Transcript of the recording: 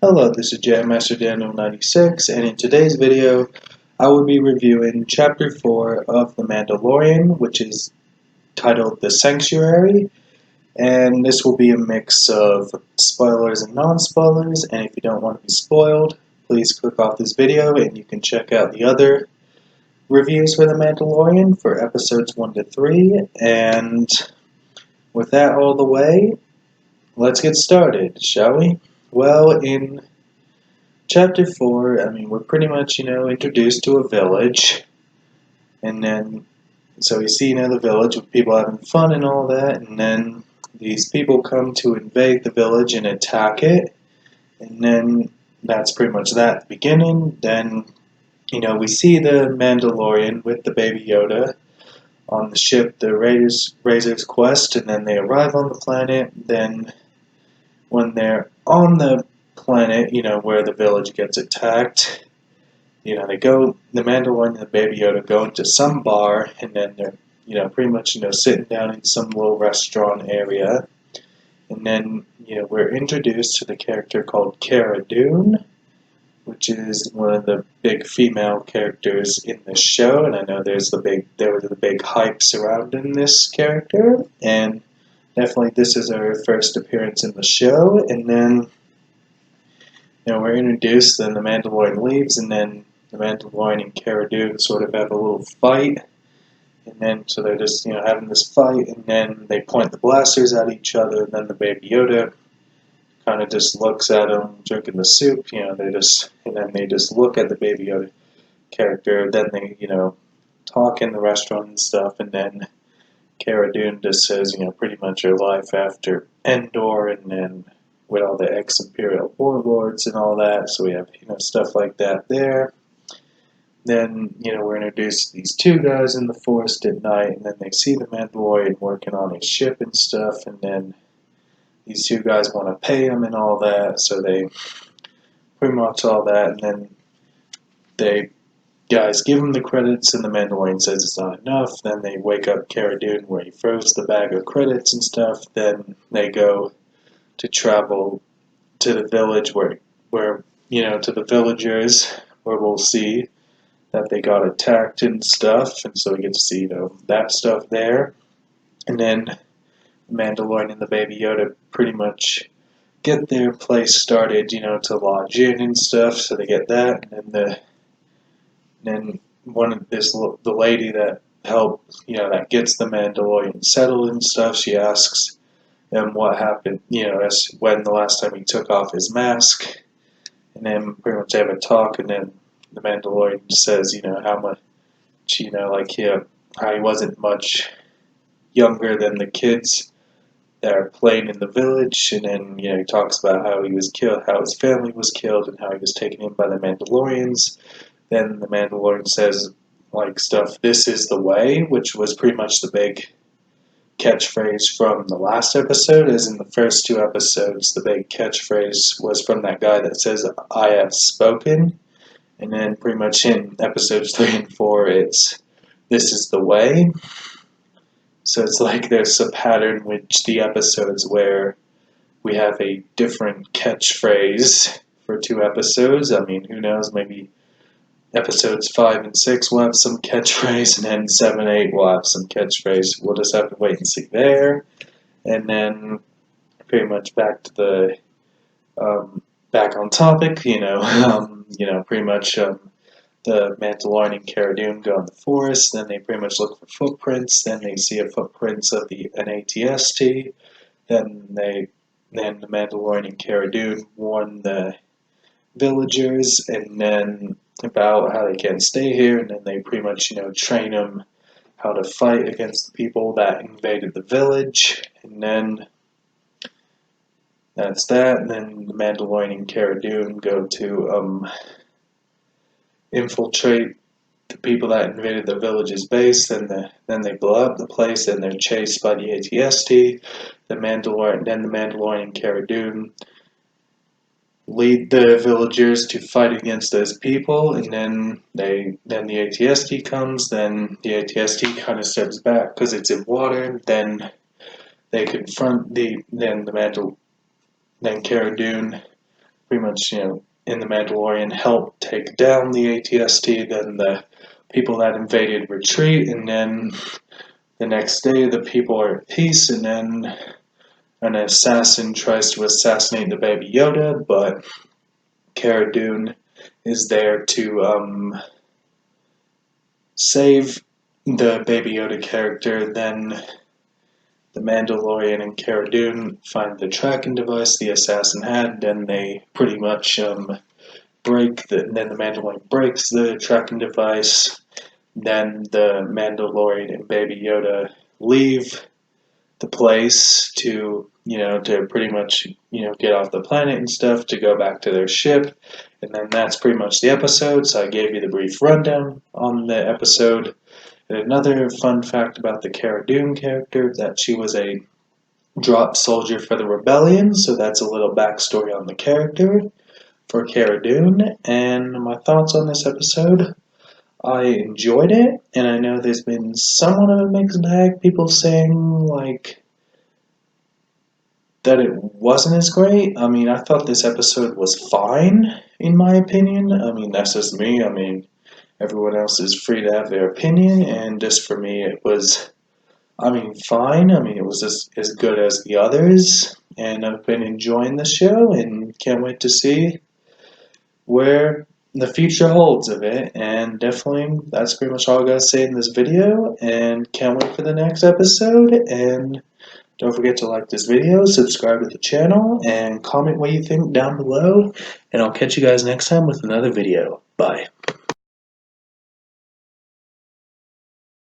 Hello, this is Jam Master Daniel 96, and in today's video, I will be reviewing Chapter 4 of The Mandalorian, which is titled The Sanctuary, and this will be a mix of spoilers and non-spoilers, and if you don't want to be spoiled, please click off this video and you can check out the other reviews for The Mandalorian for episodes 1 to 3, and with that all the way, let's get started, shall we? Well, in Chapter 4, we're pretty much, introduced to a village, and then, so we see, the village with people having fun and all that, and then these people come to invade the village and attack it, and then that's pretty much that at the beginning. Then, we see the Mandalorian with the Baby Yoda on the ship, the Razor's Quest, and then they arrive on the planet. Then, when they're on the planet, where the village gets attacked, they go, the Mandalorian and the Baby Yoda go into some bar, and then they're, pretty much, sitting down in some little restaurant area, and then, we're introduced to the character called Cara Dune, which is one of the big female characters in the show, and I know there was the big hype surrounding this character, and definitely this is her first appearance in the show, and then we're introduced, then the Mandalorian leaves, and then the Mandalorian and Cara Dune sort of have a little fight, and then, so they're just, having this fight, and then they point the blasters at each other, and then the Baby Yoda kind of just looks at them drinking the soup, and then they just look at the Baby Yoda character, then they, talk in the restaurant and stuff, and then Cara Dune just says, pretty much her life after Endor, and then with all the ex-Imperial warlords and all that, so we have, stuff like that there. Then, we're introduced to these two guys in the forest at night, and then they see the Mandalorian working on his ship and stuff, and then these two guys want to pay him and all that, so they pretty much all that, and then they guys give him the credits, and the Mandalorian says it's not enough. Then they wake up Cara Dune where he throws the bag of credits and stuff. Then they go to travel to the village where to the villagers, where we'll see that they got attacked and stuff, and so we get to see, that stuff there. And then the Mandalorian and the Baby Yoda pretty much get their place started, to lodge in and stuff, so they get that, and then the lady that helps, that gets the Mandalorian settled and stuff, she asks him what happened, as when the last time he took off his mask, and then pretty much they have a talk, and then the Mandalorian says, how much, how he wasn't much younger than the kids that are playing in the village, and then, he talks about how he was killed, how his family was killed, and how he was taken in by the Mandalorians. Then the Mandalorian says, stuff, "This is the way," which was pretty much the big catchphrase from the last episode, as in the first two episodes, the big catchphrase was from that guy that says, "I have spoken," and then pretty much in episodes 3 and 4, it's, "This is the way." So it's like there's a pattern with the episodes where we have a different catchphrase for 2 episodes. Who knows, maybe episodes 5 and 6 will have some catchphrase, and then 7 and 8 will have some catchphrase. We'll just have to wait and see there. And then pretty much back to the back on topic. Pretty much the Mandalorian and Cara Dune go in the forest. Then they pretty much look for footprints. Then they see a footprints of an ATST. Then the Mandalorian and Cara Dune warn the villagers, and then about how they can't stay here, and then they pretty much, train them how to fight against the people that invaded the village, and then that's that. And then the Mandalorian and Cara Dune go to infiltrate the people that invaded the village's base, then they blow up the place, and they're chased by the ATST. The Mandalorian and Cara Dune lead the villagers to fight against those people, and then the ATST comes. Then the ATST kind of steps back because it's in water. Then they confront then Cara Dune pretty much, in the Mandalorian help take down the ATST, then the people that invaded retreat, and then the next day the people are at peace, and then an assassin tries to assassinate the baby Yoda, but Cara Dune is there to save the baby Yoda character. Then the Mandalorian and Cara Dune find the tracking device the assassin had, then they pretty much then the Mandalorian breaks the tracking device, then the Mandalorian and Baby Yoda leave the place to pretty much, get off the planet and stuff to go back to their ship. And then that's pretty much the episode. So I gave you the brief rundown on the episode. And another fun fact about the Cara Dune character, that she was a drop soldier for the rebellion. So that's a little backstory on the character for Cara Dune. And my thoughts on this episode: I enjoyed it, and I know there's been somewhat of a mixed bag. People saying that it wasn't as great. I mean, I thought this episode was fine, in my opinion. I mean, that's just me. I mean, everyone else is free to have their opinion, and just for me, it was, fine. I mean, it was just as good as the others, and I've been enjoying the show, and can't wait to see where the future holds of it. And definitely, that's pretty much all I gotta say in this video, and can't wait for the next episode. And don't forget to like this video, subscribe to the channel, and comment what you think down below. And I'll catch you guys next time with another video. Bye.